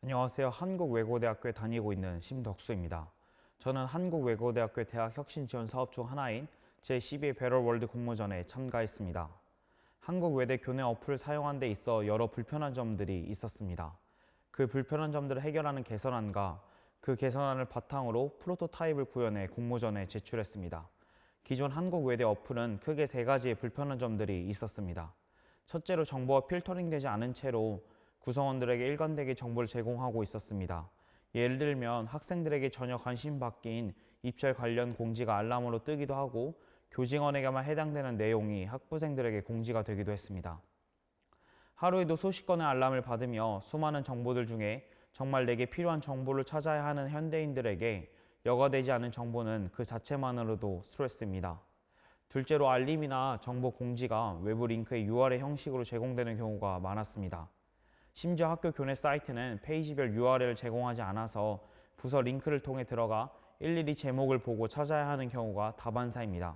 안녕하세요. 한국외고대학교에 다니고 있는 심덕수입니다. 저는 한국외고대학교 대학 혁신 지원 사업 중 하나인 제12회 배럴월드 공모전에 참가했습니다. 한국외대 교내 어플을 사용하는 데 있어 여러 불편한 점들이 있었습니다. 그 불편한 점들을 해결하는 개선안과 그 개선안을 바탕으로 프로토타입을 구현해 공모전에 제출했습니다. 기존 한국외대 어플은 크게 세 가지의 불편한 점들이 있었습니다. 첫째로 정보가 필터링되지 않은 채로 구성원들에게 일관되게 정보를 제공하고 있었습니다. 예를 들면 학생들에게 전혀 관심 밖인 입찰 관련 공지가 알람으로 뜨기도 하고 교직원에게만 해당되는 내용이 학부생들에게 공지가 되기도 했습니다. 하루에도 수십 건의 알람을 받으며 수많은 정보들 중에 정말 내게 필요한 정보를 찾아야 하는 현대인들에게 여과되지 않은 정보는 그 자체만으로도 스트레스입니다. 둘째로 알림이나 정보 공지가 외부 링크의 URL 형식으로 제공되는 경우가 많았습니다. 심지어 학교 교내 사이트는 페이지별 URL을 제공하지 않아서 부서 링크를 통해 들어가 일일이 제목을 보고 찾아야 하는 경우가 다반사입니다.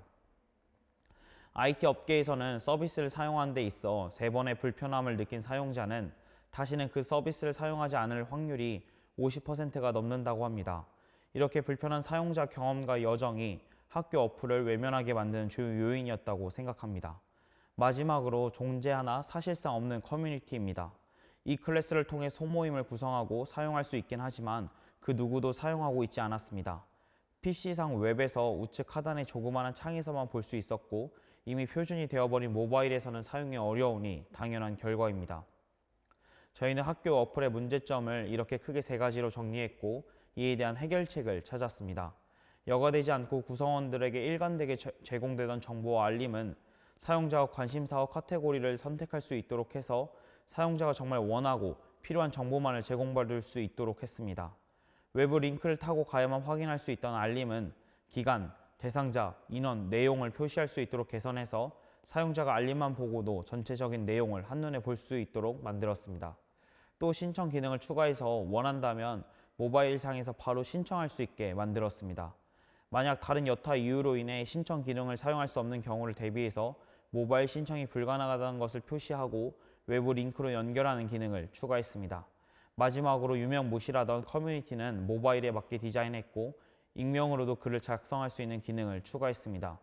IT 업계에서는 서비스를 사용하는 데 있어 3번의 불편함을 느낀 사용자는 다시는 그 서비스를 사용하지 않을 확률이 50%가 넘는다고 합니다. 이렇게 불편한 사용자 경험과 여정이 학교 어플을 외면하게 만드는 주요 요인이었다고 생각합니다. 마지막으로 존재 하나 사실상 없는 커뮤니티입니다. 이 클래스를 통해 소모임을 구성하고 사용할 수 있긴 하지만 그 누구도 사용하고 있지 않았습니다. PC상 웹에서 우측 하단의 조그마한 창에서만 볼 수 있었고 이미 표준이 되어버린 모바일에서는 사용이 어려우니 당연한 결과입니다. 저희는 학교 어플의 문제점을 이렇게 크게 세 가지로 정리했고 이에 대한 해결책을 찾았습니다. 여과되지 않고 구성원들에게 일관되게 제공되던 정보와 알림은 사용자가 관심사와 카테고리를 선택할 수 있도록 해서 사용자가 정말 원하고 필요한 정보만을 제공받을 수 있도록 했습니다. 외부 링크를 타고 가야만 확인할 수 있던 알림은 기간, 대상자, 인원, 내용을 표시할 수 있도록 개선해서 사용자가 알림만 보고도 전체적인 내용을 한눈에 볼 수 있도록 만들었습니다. 또 신청 기능을 추가해서 원한다면 모바일상에서 바로 신청할 수 있게 만들었습니다. 만약 다른 여타 이유로 인해 신청 기능을 사용할 수 없는 경우를 대비해서 모바일 신청이 불가능하다는 것을 표시하고 외부 링크로 연결하는 기능을 추가했습니다. 마지막으로 유명무실하던 커뮤니티는 모바일에 맞게 디자인했고 익명으로도 글을 작성할 수 있는 기능을 추가했습니다.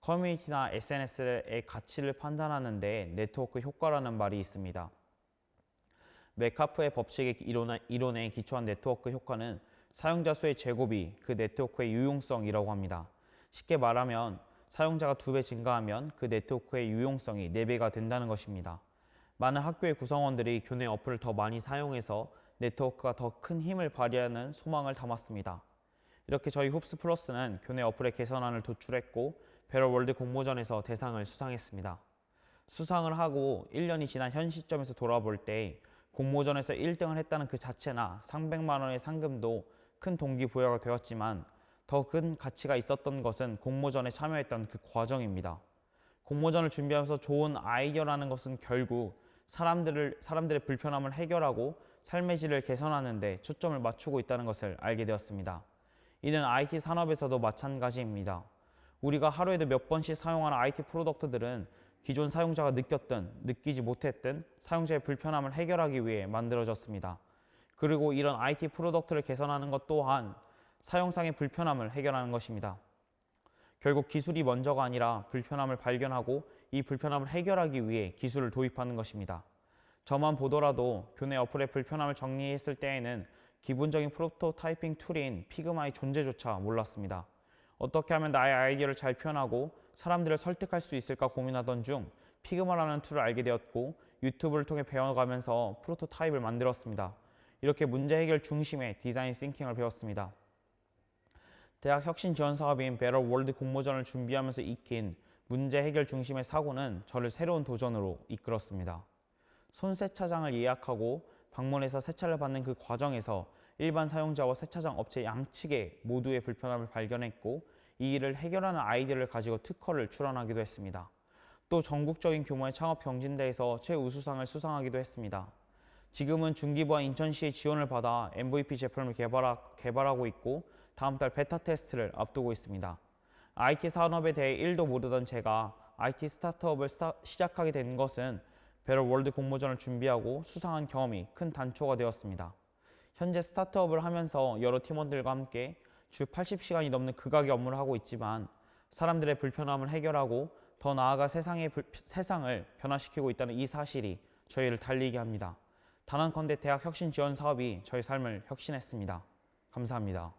커뮤니티나 SNS의 가치를 판단하는 데 네트워크 효과라는 말이 있습니다. 메카프의 법칙의 이론에 기초한 네트워크 효과는 사용자 수의 제곱이 그 네트워크의 유용성이라고 합니다. 쉽게 말하면 사용자가 2배 증가하면 그 네트워크의 유용성이 4배가 된다는 것입니다. 많은 학교의 구성원들이 교내 어플을 더 많이 사용해서 네트워크가 더 큰 힘을 발휘하는 소망을 담았습니다. 이렇게 저희 홉스 플러스는 교내 어플의 개선안을 도출했고 배럴월드 공모전에서 대상을 수상했습니다. 수상을 하고 1년이 지난 현 시점에서 돌아볼 때 공모전에서 1등을 했다는 그 자체나 300만 원의 상금도 큰 동기부여가 되었지만 더 큰 가치가 있었던 것은 공모전에 참여했던 그 과정입니다. 공모전을 준비하면서 좋은 아이디어라는 것은 결국 사람들의 불편함을 해결하고 삶의 질을 개선하는 데 초점을 맞추고 있다는 것을 알게 되었습니다. 이는 IT 산업에서도 마찬가지입니다. 우리가 하루에도 몇 번씩 사용하는 IT 프로덕트들은 기존 사용자가 느꼈든 느끼지 못했든 사용자의 불편함을 해결하기 위해 만들어졌습니다. 그리고 이런 IT 프로덕트를 개선하는 것 또한 사용상의 불편함을 해결하는 것입니다. 결국 기술이 먼저가 아니라 불편함을 발견하고 이 불편함을 해결하기 위해 기술을 도입하는 것입니다. 저만 보더라도 교내 어플의 불편함을 정리했을 때에는 기본적인 프로토타이핑 툴인 피그마의 존재조차 몰랐습니다. 어떻게 하면 나의 아이디어를 잘 표현하고 사람들을 설득할 수 있을까 고민하던 중 피그마라는 툴을 알게 되었고 유튜브를 통해 배워가면서 프로토타입을 만들었습니다. 이렇게 문제 해결 중심의 디자인 싱킹을 배웠습니다. 대학 혁신 지원 사업인 배럴월드 공모전을 준비하면서 익힌 문제 해결 중심의 사고는 저를 새로운 도전으로 이끌었습니다. 손세차장을 예약하고 방문해서 세차를 받는 그 과정에서 일반 사용자와 세차장 업체 양측의 모두의 불편함을 발견했고 이 일을 해결하는 아이디어를 가지고 특허를 출원하기도 했습니다. 또 전국적인 규모의 창업 경진대에서 최우수상을 수상하기도 했습니다. 지금은 중기부와 인천시의 지원을 받아 MVP 제품을 개발하고 있고 다음 달 베타 테스트를 앞두고 있습니다. IT 산업에 대해 1도 모르던 제가 IT 스타트업을 시작하게 된 것은 배럴월드 공모전을 준비하고 수상한 경험이 큰 단초가 되었습니다. 현재 스타트업을 하면서 여러 팀원들과 함께 주 80시간이 넘는 극악의 업무를 하고 있지만 사람들의 불편함을 해결하고 더 나아가 세상을 변화시키고 있다는 이 사실이 저희를 달리게 합니다. 단언컨대 대학 혁신 지원 사업이 저희 삶을 혁신했습니다. 감사합니다.